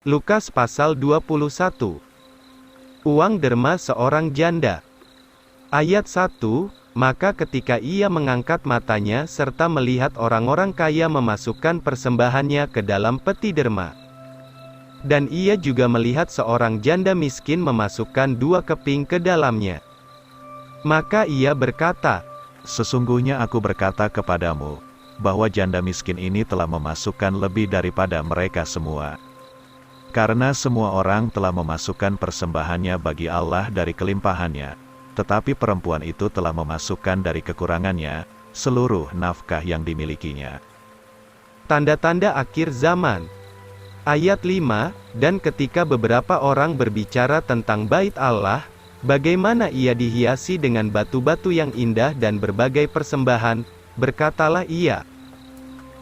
Lukas pasal 21. Uang derma seorang janda. Ayat 1, maka ketika ia mengangkat matanya serta melihat orang-orang kaya memasukkan persembahannya ke dalam peti derma. Dan ia juga melihat seorang janda miskin memasukkan 2 keping ke dalamnya. Maka ia berkata, Sesungguhnya aku berkata kepadamu, bahwa janda miskin ini telah memasukkan lebih daripada mereka semua. Karena semua orang telah memasukkan persembahannya bagi Allah dari kelimpahannya, tetapi perempuan itu telah memasukkan dari kekurangannya, seluruh nafkah yang dimilikinya. Tanda-tanda akhir zaman. Ayat 5, dan ketika beberapa orang berbicara tentang bait Allah, bagaimana ia dihiasi dengan batu-batu yang indah dan berbagai persembahan, berkatalah ia,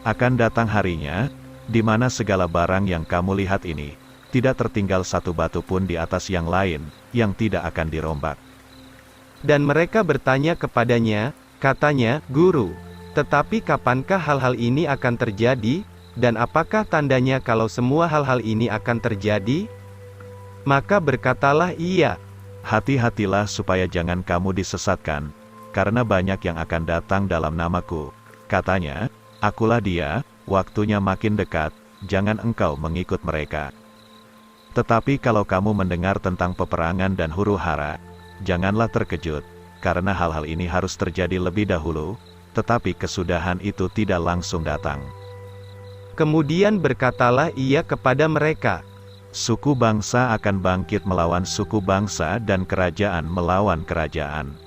Akan datang harinya, di mana segala barang yang kamu lihat ini, tidak tertinggal satu batu pun di atas yang lain, yang tidak akan dirombak. Dan mereka bertanya kepadanya, katanya, Guru, tetapi kapankah hal-hal ini akan terjadi, dan apakah tandanya kalau semua hal-hal ini akan terjadi? Maka berkatalah ia, Hati-hatilah supaya jangan kamu disesatkan, karena banyak yang akan datang dalam namaku. Katanya, Akulah dia, waktunya makin dekat, jangan engkau mengikut mereka. Tetapi kalau kamu mendengar tentang peperangan dan huru-hara, janganlah terkejut, karena hal-hal ini harus terjadi lebih dahulu, tetapi kesudahan itu tidak langsung datang. Kemudian berkatalah ia kepada mereka, Suku bangsa akan bangkit melawan suku bangsa dan kerajaan melawan kerajaan.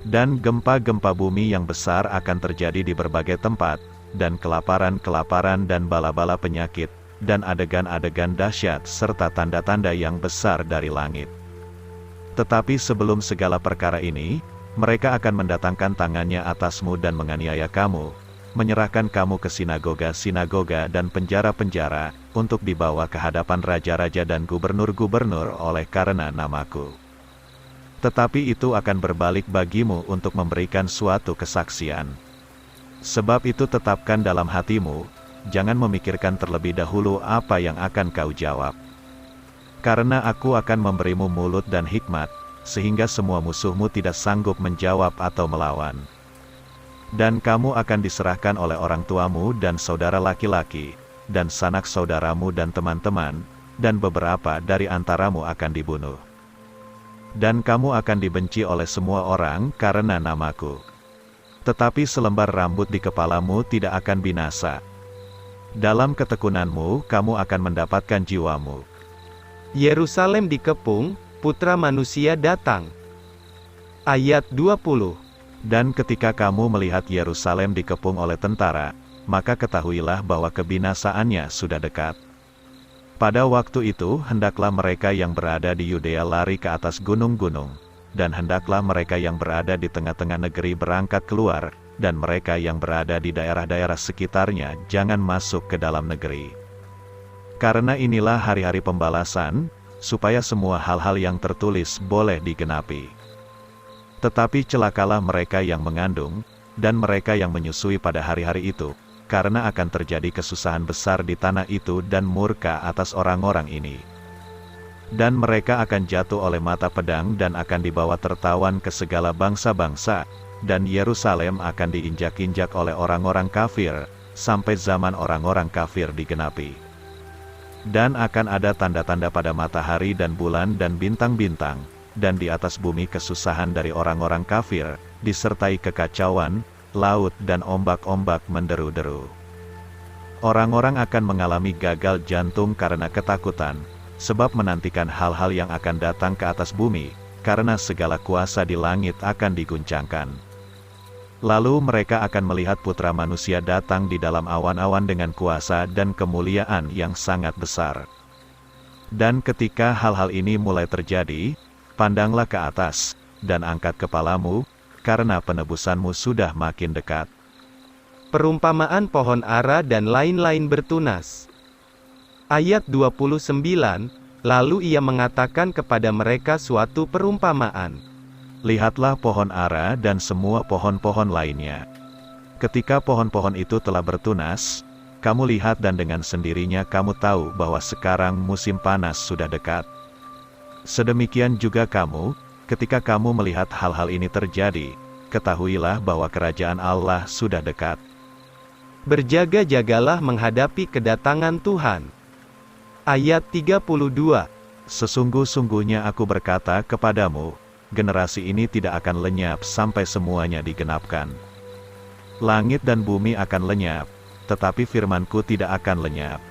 Dan gempa-gempa bumi yang besar akan terjadi di berbagai tempat, dan kelaparan-kelaparan dan bala-bala penyakit, dan adegan-adegan dahsyat serta tanda-tanda yang besar dari langit. Tetapi sebelum segala perkara ini, mereka akan mendatangkan tangannya atasmu dan menganiaya kamu, menyerahkan kamu ke sinagoga-sinagoga dan penjara-penjara, untuk dibawa ke hadapan raja-raja dan gubernur-gubernur oleh karena namaku. Tetapi itu akan berbalik bagimu untuk memberikan suatu kesaksian. Sebab itu tetapkan dalam hatimu, jangan memikirkan terlebih dahulu apa yang akan kau jawab. Karena aku akan memberimu mulut dan hikmat, sehingga semua musuhmu tidak sanggup menjawab atau melawan. Dan kamu akan diserahkan oleh orang tuamu dan saudara laki-laki, dan sanak saudaramu dan teman-teman, dan beberapa dari antaramu akan dibunuh. Dan kamu akan dibenci oleh semua orang karena namaku. Tetapi selembar rambut di kepalamu tidak akan binasa. Dalam ketekunanmu kamu akan mendapatkan jiwamu. Yerusalem dikepung, Putra Manusia datang. Ayat 20. Dan ketika kamu melihat Yerusalem dikepung oleh tentara, maka ketahuilah bahwa kebinasaannya sudah dekat. Pada waktu itu hendaklah mereka yang berada di Yudea lari ke atas gunung-gunung, dan hendaklah mereka yang berada di tengah-tengah negeri berangkat keluar, dan mereka yang berada di daerah-daerah sekitarnya jangan masuk ke dalam negeri. Karena inilah hari-hari pembalasan, supaya semua hal-hal yang tertulis boleh digenapi. Tetapi celakalah mereka yang mengandung, dan mereka yang menyusui pada hari-hari itu, karena akan terjadi kesusahan besar di tanah itu dan murka atas orang-orang ini. Dan mereka akan jatuh oleh mata pedang dan akan dibawa tertawan ke segala bangsa-bangsa, dan Yerusalem akan diinjak-injak oleh orang-orang kafir, sampai zaman orang-orang kafir digenapi. Dan akan ada tanda-tanda pada matahari dan bulan dan bintang-bintang, dan di atas bumi kesusahan dari orang-orang kafir, disertai kekacauan, laut dan ombak-ombak menderu-deru. Orang-orang akan mengalami gagal jantung karena ketakutan, sebab menantikan hal-hal yang akan datang ke atas bumi, karena segala kuasa di langit akan diguncangkan. Lalu mereka akan melihat Putra Manusia datang di dalam awan-awan dengan kuasa dan kemuliaan yang sangat besar. Dan ketika hal-hal ini mulai terjadi, pandanglah ke atas, dan angkat kepalamu, karena penebusanmu sudah makin dekat. Perumpamaan pohon ara dan lain-lain bertunas. Ayat 29, lalu ia mengatakan kepada mereka suatu perumpamaan. Lihatlah pohon ara dan semua pohon-pohon lainnya. Ketika pohon-pohon itu telah bertunas, Kamu lihat dan dengan sendirinya kamu tahu bahwa sekarang musim panas sudah dekat. Sedemikian juga kamu, ketika kamu melihat hal-hal ini terjadi, ketahuilah bahwa kerajaan Allah sudah dekat. Berjaga-jagalah menghadapi kedatangan Tuhan. Ayat 32. Sesungguh-sungguhnya aku berkata kepadamu, generasi ini tidak akan lenyap sampai semuanya digenapkan. Langit dan bumi akan lenyap, tetapi firmanku tidak akan lenyap.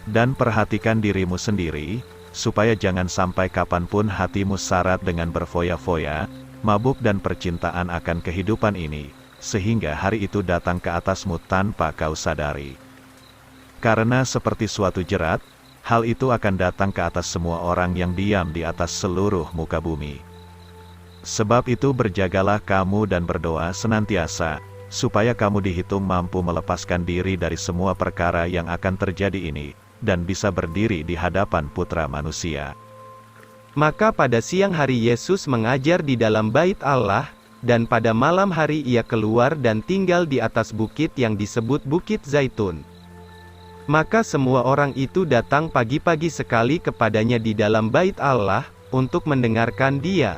Dan perhatikan dirimu sendiri, supaya jangan sampai kapanpun hatimu syarat dengan berfoya-foya, mabuk dan percintaan akan kehidupan ini, sehingga hari itu datang ke atasmu tanpa kau sadari. Karena seperti suatu jerat, hal itu akan datang ke atas semua orang yang diam di atas seluruh muka bumi. Sebab itu berjagalah kamu dan berdoa senantiasa, supaya kamu dihitung mampu melepaskan diri dari semua perkara yang akan terjadi ini, dan bisa berdiri di hadapan Putra Manusia. Maka pada siang hari Yesus mengajar di dalam bait Allah, dan pada malam hari ia keluar dan tinggal di atas bukit yang disebut Bukit Zaitun. Maka semua orang itu datang pagi-pagi sekali kepadanya di dalam bait Allah, untuk mendengarkan dia.